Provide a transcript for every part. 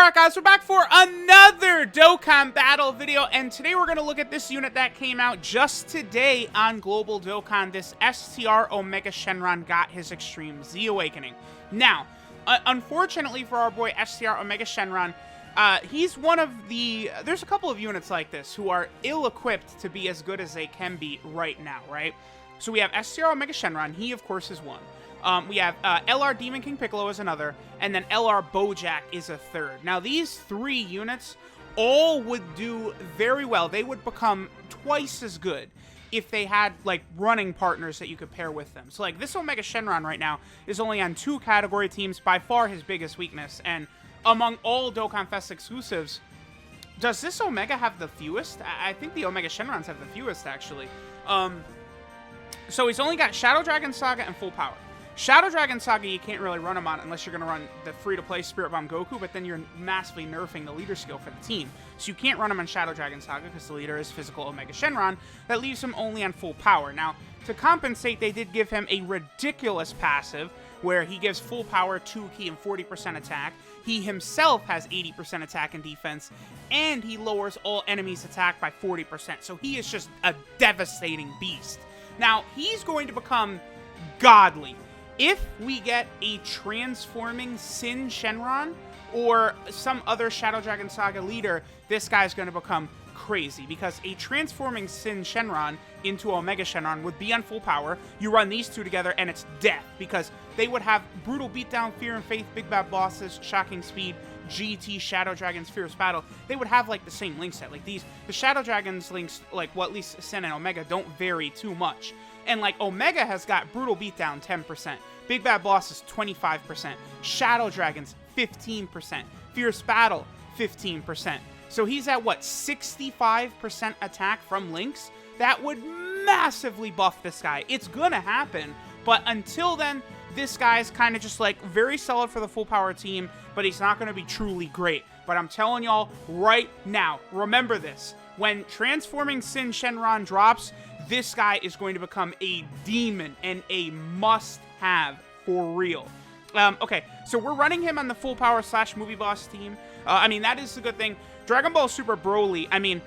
Alright guys, we're back for another Dokkan battle video, and today we're going to look at this unit that came out just today on Global Dokkan. This STR Omega Shenron got his Extreme Z Awakening. Now, unfortunately for our boy STR Omega Shenron, he's one of the... There's a couple of units like this who are ill-equipped to be as good as they can be right now, right? So we have STR Omega Shenron, he of course is one. We have LR Demon King Piccolo is another, and then LR Bojack is a third. Now, these three units all would do very well. They would become twice as good if they had, like, running partners that you could pair with them. So, like, this Omega Shenron right now is only on 2 category teams, by far his biggest weakness. And among all Dokkan Fest exclusives, does this Omega have the fewest? I think the Omega Shenrons have the fewest, actually. So he's only got Shadow Dragon Saga and Full Power. Shadow Dragon Saga, you can't really run him on unless you're going to run the free-to-play Spirit Bomb Goku, but then you're massively nerfing the leader skill for the team. So you can't run him on Shadow Dragon Saga because the leader is physical Omega Shenron. That leaves him only on Full Power. Now, to compensate, they did give him a ridiculous passive where he gives Full Power, 2 Ki, and 40% attack. He himself has 80% attack and defense, and he lowers all enemies' attack by 40%. So he is just a devastating beast. Now, he's going to become godly. If we get a transforming Sin Shenron or some other Shadow Dragon Saga leader, this guy's going to become crazy, because a transforming Sin Shenron into Omega Shenron would be on Full Power. You run these two together and it's death, because they would have Brutal Beatdown, Fear and Faith, Big Bad Bosses, Shocking Speed, GT, Shadow Dragons, Fierce Battle. They would have like the same link set. Like the Shadow Dragons links, like at least Sin and Omega, don't vary too much. And like Omega has got Brutal Beatdown 10%, Big Bad Bosses 25%, Shadow Dragons 15%, Fierce Battle 15%. So he's at what, 65% attack from links? That would massively buff this guy. It's gonna happen, but until then, this guy's kind of just like very solid for the Full Power team, but he's not gonna be truly great. But I'm telling y'all right now, remember this. When Transforming Sin Shenron drops, this guy is going to become a demon and a must-have for real. Okay, so we're running him on the Full Power / Movie Boss team. I mean, that is a good thing. Dragon Ball Super Broly, I mean,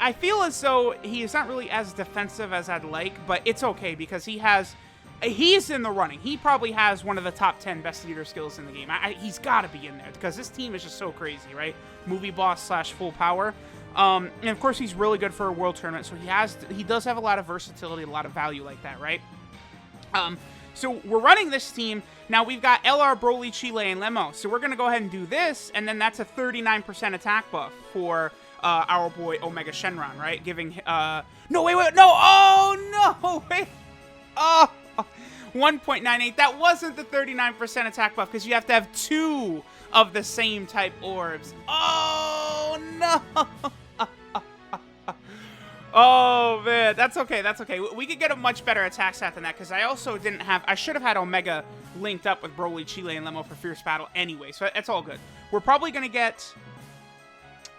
I feel as though he is not really as defensive as I'd like, but it's okay because he's in the running. He probably has one of the top 10 best leader skills in the game. He's got to be in there because this team is just so crazy, right? Movie Boss / Full Power. And of course, he's really good for a world tournament, so he does have a lot of versatility, a lot of value like that, right? So we're running this team. Now we've got LR, Broly, Chile, and Lemo. So we're going to go ahead and do this, and then that's a 39% attack buff for our boy Omega Shenron, right? Giving... no, wait, no! Oh, no! Wait! Oh! 1.98. That wasn't the 39% attack buff, because you have to have 2 of the same type orbs. Oh, no! Oh, man. That's okay. That's okay. We could get a much better attack stat than that, because I also didn't have... I should have had Omega linked up with Broly, Chile, and Lemo for Fierce Battle anyway, so that's all good. We're probably going to get...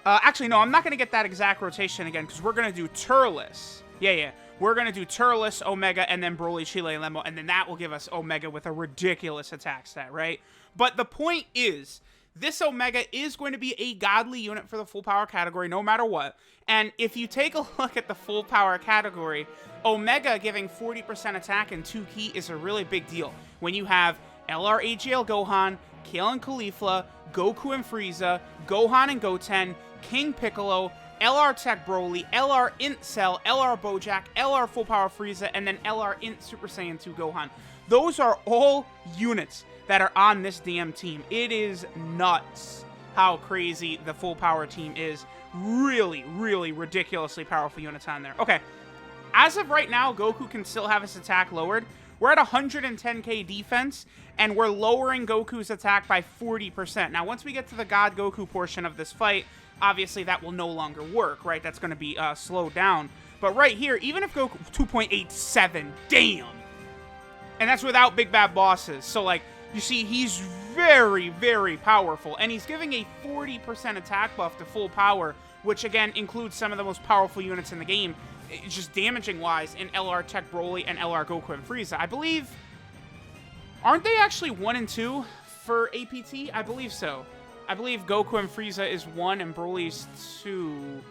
actually, no, I'm not going to get that exact rotation again, because we're going to do Turles. Yeah. We're going to do Turles, Omega, and then Broly, Chile, and Lemo, and then that will give us Omega with a ridiculous attack stat, right? But the point is, this Omega is going to be a godly unit for the Full Power category no matter what. And if you take a look at the Full Power category, Omega giving 40% attack and 2 Ki is a really big deal. When you have LR AGL Gohan, Kale and Caulifla, Goku and Frieza, Gohan and Goten, King Piccolo, LR Tech Broly, LR Int Cell, LR Bojack, LR Full Power Frieza, and then LR Int Super Saiyan 2 Gohan. Those are all units that are on this damn team. It is nuts how crazy the Full Power team is. Really, really ridiculously powerful units on there. Okay, as of right now, Goku can still have his attack lowered. We're at 110k defense, and we're lowering Goku's attack by 40%. Now, once we get to the God Goku portion of this fight, obviously that will no longer work, right? That's going to be slowed down. But right here, even if Goku... 2.87, damn! And that's without Big Bad Bosses. So, like, you see, he's very, very powerful. And he's giving a 40% attack buff to Full Power, which, again, includes some of the most powerful units in the game, just damaging-wise, in LR Tech Broly and LR Goku and Frieza. I believe... Aren't they actually 1 and 2 for APT? I believe so. I believe Goku and Frieza is 1 and Broly's 2.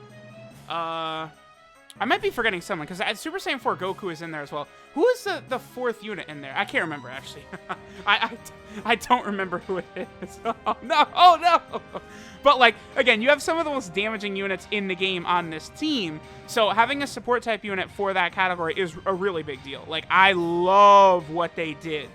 I might be forgetting someone, because Super Saiyan 4 Goku is in there as well. Who is the 4th unit in there? I can't remember, actually. I don't remember who it is. Oh, no. Oh, no. But, like, again, you have some of the most damaging units in the game on this team. So having a support type unit for that category is a really big deal. Like, I love what they did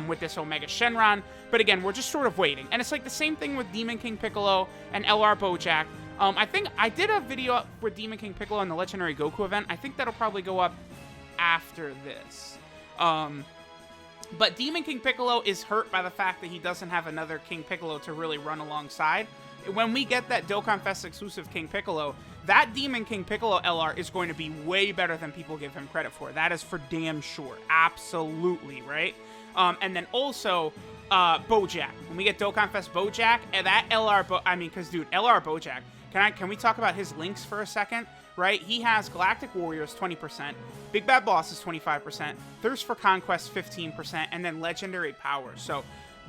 with this Omega Shenron. But, again, we're just sort of waiting. And it's like the same thing with Demon King Piccolo and LR Bojack. I think I did a video up for Demon King Piccolo in the Legendary Goku event. I think that'll probably go up after this. But Demon King Piccolo is hurt by the fact that he doesn't have another King Piccolo to really run alongside. When we get that Dokkan Fest exclusive King Piccolo, that Demon King Piccolo LR is going to be way better than people give him credit for. That is for damn sure. Absolutely, right? And then also, Bojack. When we get Dokkan Fest Bojack, and that LR, because, dude, LR Bojack, can we talk about his links for a second? Right? He has Galactic Warriors 20%, Big Bad Bosses 25%, Thirst for Conquest 15%, and then Legendary Power. So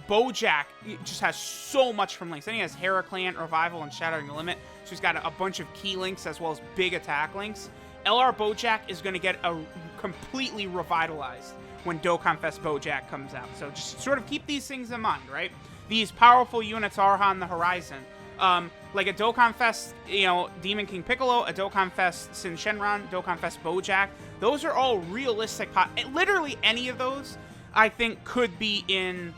Bojack just has so much from links. Then he has Heraclan, Revival, and Shattering the Limit. So he's got a bunch of key links as well as big attack links. LR Bojack is going to get completely revitalized when Dokkan Fest Bojack comes out. So just sort of keep these things in mind, right? These powerful units are on the horizon. Like a Dokkan Fest, Demon King Piccolo, a Dokkan Fest Sin Shenron, Dokkan Fest Bojack. Those are all realistic. Literally any of those, I think, could be in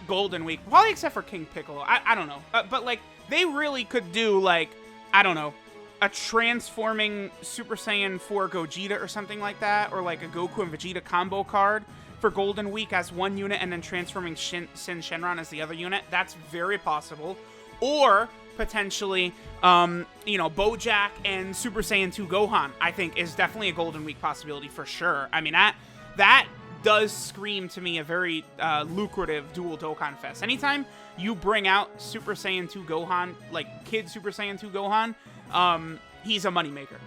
Golden Week. Probably except for King Piccolo. I don't know. But, like, they really could do, like, I don't know, a transforming Super Saiyan 4 Gogeta or something like that. Or, like, a Goku and Vegeta combo card for Golden Week as one unit and then transforming Sin Shenron as the other unit. That's very possible. Or potentially, Bojack and Super Saiyan 2 Gohan, I think, is definitely a Golden Week possibility for sure. I mean, that does scream to me a very lucrative dual Dokkan Fest. Anytime you bring out Super Saiyan 2 Gohan, like Kid Super Saiyan 2 Gohan, he's a moneymaker.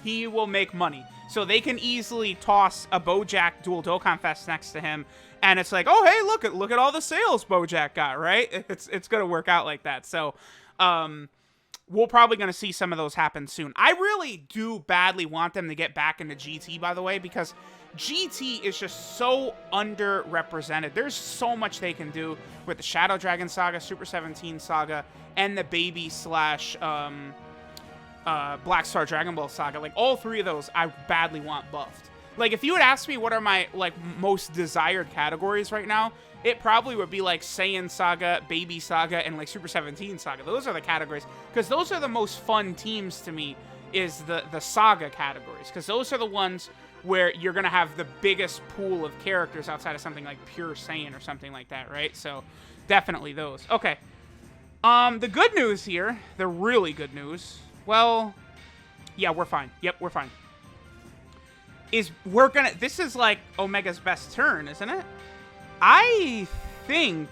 He will make money. So they can easily toss a Bojack dual Dokkan Fest next to him, and it's like, oh, hey, look at all the sales Bojack got, right? It's going to work out like that. So we're probably going to see some of those happen soon. I really do badly want them to get back into GT, by the way, because GT is just so underrepresented. There's so much they can do with the Shadow Dragon Saga, Super 17 Saga, and the Baby / Black Star Dragon Ball Saga. Like, all three of those I badly want buffed. Like, if you would ask me what are my, like, most desired categories right now, it probably would be, like, Saiyan Saga, Baby Saga, and, like, Super 17 Saga. Those are the categories. Because those are the most fun teams to me, is the Saga categories. Because those are the ones where you're going to have the biggest pool of characters outside of something like Pure Saiyan or something like that, right? So, definitely those. Okay. The good news here, the really good news, well, yeah, we're fine. Yep, we're fine. This is like Omega's best turn, isn't it? I think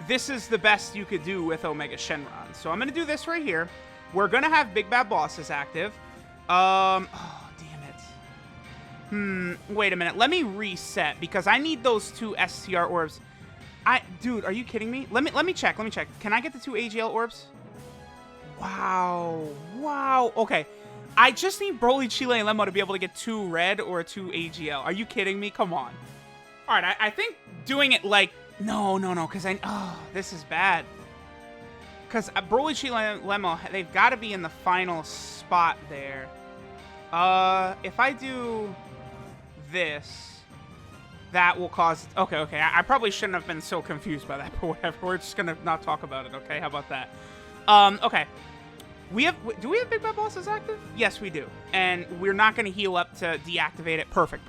this is the best you could do with Omega Shenron. So I'm going to do this right here. We're going to have Big Bad Bosses active. Oh, damn it. Wait a minute. Let me reset because I need those 2 STR orbs. Dude, are you kidding me? Let me check. Can I get the 2 AGL orbs? Wow. Okay. I just need Broly, Chile, and Lemmo to be able to get 2 red or 2 AGL. Are you kidding me? Come on. All right, I think doing it like... No, because this is bad. Because Broly, Chile, and Lemmo, they've got to be in the final spot there. If I do this, that will cause... Okay. I probably shouldn't have been so confused by that, but whatever. We're just going to not talk about it, okay? How about that? Okay. Do we have Big Bad Bosses active? Yes, we do. And we're not going to heal up to deactivate it. Perfect.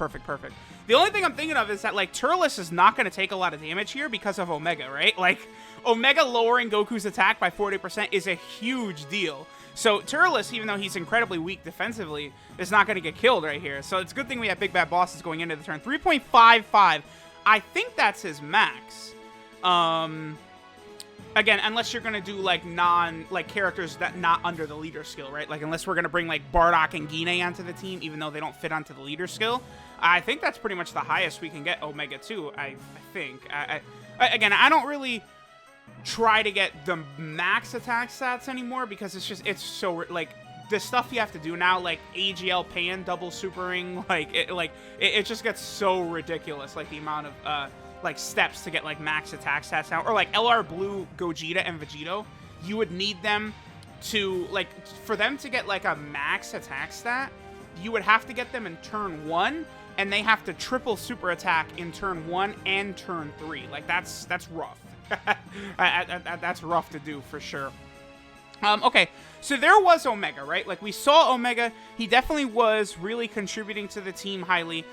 The only thing I'm thinking of is that, like, Turles is not going to take a lot of damage here because of Omega, right? Like, Omega lowering Goku's attack by 40% is a huge deal. So Turles, even though he's incredibly weak defensively, is not going to get killed right here. So it's a good thing we have Big Bad Bosses going into the turn. 3.55. I think that's his max. Again, unless you're going to do, like, characters that not under the leader skill, right? Like, unless we're going to bring, like, Bardock and Gine onto the team, even though they don't fit onto the leader skill. I think that's pretty much the highest we can get Omega 2, I think. Again, I don't really... try to get the max attack stats anymore, because it's so, like, the stuff you have to do now, like AGL pan, double supering, it just gets so ridiculous, like the amount of like steps to get like max attack stats now. Or like LR Blue, Gogeta, and Vegito, you would need them to, like, for them to get like a max attack stat, you would have to get them in turn 1, and they have to triple super attack in turn 1 and turn 3. Like, that's rough. That's rough to do for sure. Okay, so there was Omega, right? Like, we saw Omega. He definitely was really contributing to the team highly.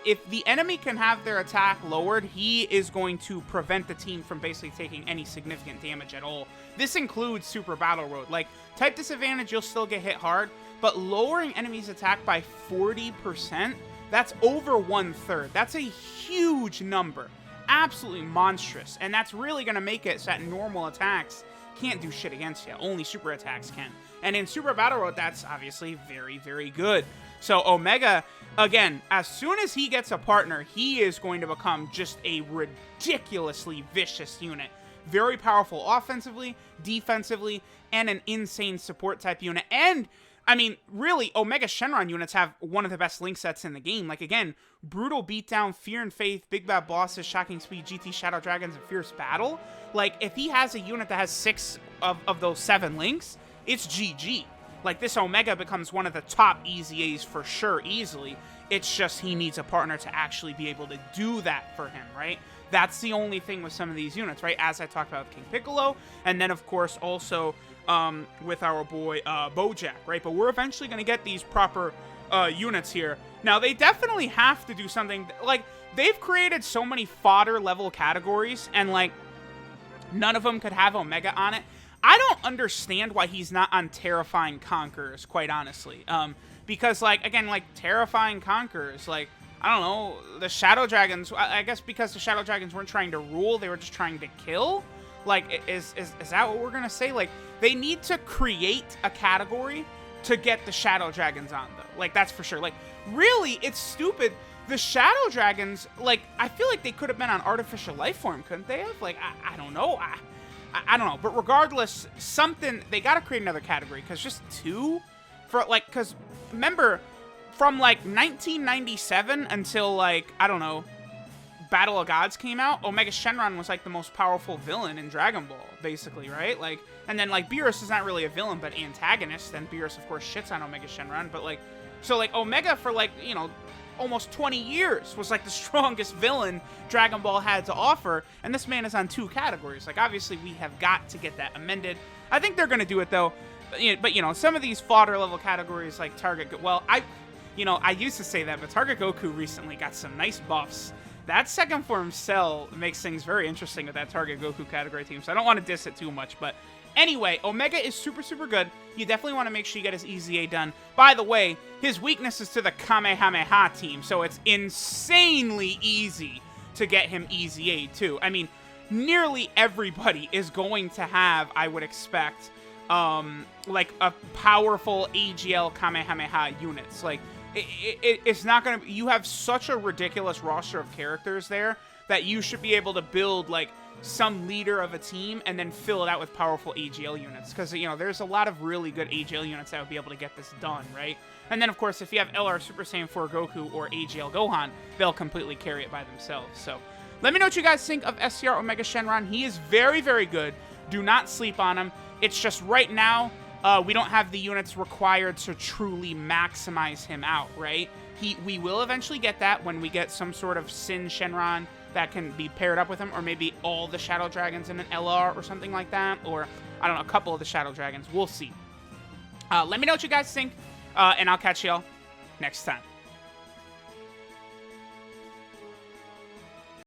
If the enemy can have their attack lowered, he is going to prevent the team from basically taking any significant damage at all. This includes Super Battle Road. Like, type disadvantage, you'll still get hit hard, but lowering enemies' attack by 40%, that's over 1/3. That's a huge number. Absolutely monstrous. And that's really going to make it so that normal attacks can't do shit against you. Only super attacks can. And in Super Battle Road, that's obviously very, very good. So Omega, again, as soon as he gets a partner, he is going to become just a ridiculously vicious unit. Very powerful offensively, defensively, and an insane support type unit. And, I mean, really, Omega Shenron units have one of the best link sets in the game. Like, again, Brutal Beatdown, Fear and Faith, Big Bad Bosses, Shocking Speed, GT Shadow Dragons, and Fierce Battle. Like, if he has a unit that has 6 of those 7 links, it's GG. Like, this Omega becomes one of the top EZAs for sure, easily. It's just he needs a partner to actually be able to do that for him, right? That's the only thing with some of these units, right? As I talked about with King Piccolo, and then, of course, also with our boy Bojack, right? But we're eventually going to get these proper units here. Now, they definitely have to do something. Like, they've created so many fodder-level categories, and, like, none of them could have Omega on it. I don't understand why he's not on Terrifying Conquerors, quite honestly. Because, like, again, like, Terrifying Conquerors, like, I don't know, the Shadow Dragons, I guess because the Shadow Dragons weren't trying to rule, they were just trying to kill? Like, is that what we're gonna say? Like, they need to create a category to get the Shadow Dragons on, though. Like, that's for sure. Like, really, it's stupid. The Shadow Dragons, like, I feel like they could have been on Artificial Lifeform, couldn't they have? Like, I don't know. I don't know. But regardless, something, they gotta create another category, because just 2? For, like, because, remember, from, like, 1997 until, like, I don't know, Battle of Gods came out, Omega Shenron was, like, the most powerful villain in Dragon Ball, basically, right? Like, and then, like, Beerus is not really a villain, but antagonist, and Beerus, of course, shits on Omega Shenron, but, like, so, like, Omega for, like, you know, almost 20 years was, like, the strongest villain Dragon Ball had to offer, and this man is on 2 categories. Like, obviously, we have got to get that amended. I think they're gonna do it, though, but, you know, some of these fodder-level categories, like Target, well, I used to say that, but Target Goku recently got some nice buffs. That second form Cell makes things very interesting with that Target Goku category team, so I don't want to diss it too much, but anyway, Omega is super, super good. You definitely want to make sure you get his EZA done. By the way, his weakness is to the Kamehameha team, so it's insanely easy to get him EZA too. I mean, nearly everybody is going to have, I would expect, like a powerful AGL Kamehameha units. Like, it's not going to... You have such a ridiculous roster of characters there that you should be able to build, like, some leader of a team and then fill it out with powerful AGL units. Because, you know, there's a lot of really good AGL units that would be able to get this done, right? And then, of course, if you have LR Super Saiyan 4 Goku or AGL Gohan, they'll completely carry it by themselves. So, let me know what you guys think of STR Omega Shenron. He is very, very good. Do not sleep on him. It's just right now... we don't have the units required to truly maximize him out, right? We will eventually get that when we get some sort of Sin Shenron that can be paired up with him, or maybe all the Shadow Dragons in an LR or something like that, or, I don't know, a couple of the Shadow Dragons. We'll see. Let me know what you guys think, and I'll catch y'all next time.